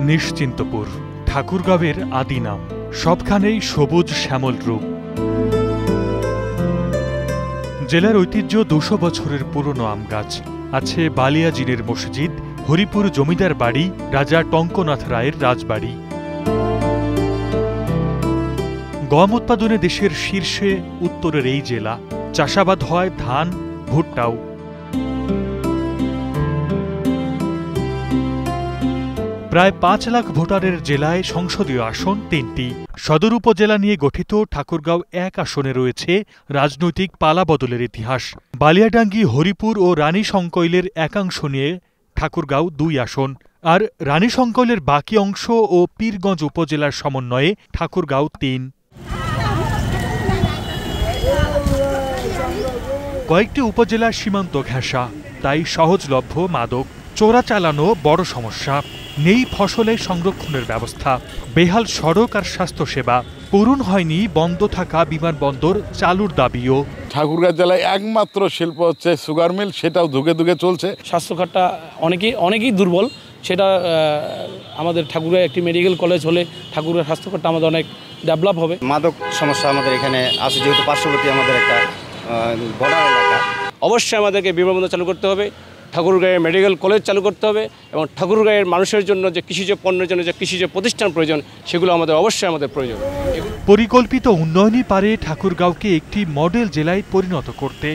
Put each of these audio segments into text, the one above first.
নিশ্চিন্তপুর ঠাকুরগাঁওয়ের আদি নাম, সবখানেই সবুজ শ্যামল রূপ। জেলার ঐতিহ্য ২০০ বছরের পুরনো আম গাছ, আছে বালিয়াজিনের মসজিদ, হরিপুর জমিদার বাড়ি, রাজা টঙ্কনাথ রায়ের রাজবাড়ি। গম উৎপাদনে দেশের শীর্ষে উত্তরের এই জেলা। চাষাবাদ হয় ধান, ভুট্টাও। প্রায় ৫ লাখ ভোটারের জেলায় সংসদীয় আসন ৩টি। সদর উপজেলা নিয়ে গঠিত ঠাকুরগাঁও ১ আসনে রয়েছে রাজনৈতিক পালাবদলের ইতিহাস। বালিয়াডাঙ্গি, হরিপুর ও রানীশংকৈলের একাংশ নিয়ে ঠাকুরগাঁও ২ আসন, আর রানীশংকৈলের বাকি অংশ ও পীরগঞ্জ উপজেলার সমন্বয়ে ঠাকুরগাঁও ৩। কয়েকটি উপজেলা সীমান্ত ঘেঁষা, তাই সহজলভ্য মাদক চোরাচালানো বড় সমস্যা। নেই ফসলে সংরক্ষণের ব্যবস্থা, বেহাল সড়ক আর স্বাস্থ্যসেবা, পূরণ হয়নি বন্ধ থাকা বিমানবন্দর চালুর দাবিও। ঠাকুরগাঁও জেলায় একমাত্র শিল্প হচ্ছে সুগার মিল, সেটাও ধুকে ধুকে চলছে। স্বাস্থ্যখাতটা অনেকেই দুর্বল, সেটা আমাদের ঠাকুরগাঁও একটি মেডিকেল কলেজ হলে ঠাকুরগাঁও স্বাস্থ্যখাতটা আমাদের অনেক ডেভেলপ হবে। মাদক সমস্যা আমাদের এখানে আছে, যেহেতু পার্শ্ববর্তী আমাদের একটা বর্ডার এলাকা। অবশ্যই আমাদেরকে বিমানবন্দর চালু করতে হবে, ঠাকুরগাঁয়ের মেডিকেল কলেজ চালু করতে হবে, এবং ঠাকুরগাঁয়ের মানুষের জন্য যে কৃষিজ পণ্যের জন্য যে কৃষিজ প্রতিষ্ঠান প্রয়োজন, সেগুলো অবশ্যই আমাদের প্রয়োজন। পরিকল্পিত উন্নয়নই পারে ঠাকুরগাঁওকে একটি মডেল জেলায় পরিণত করতে।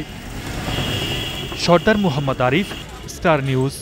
সর্দার মোহাম্মদ আরিফ, স্টার নিউজ।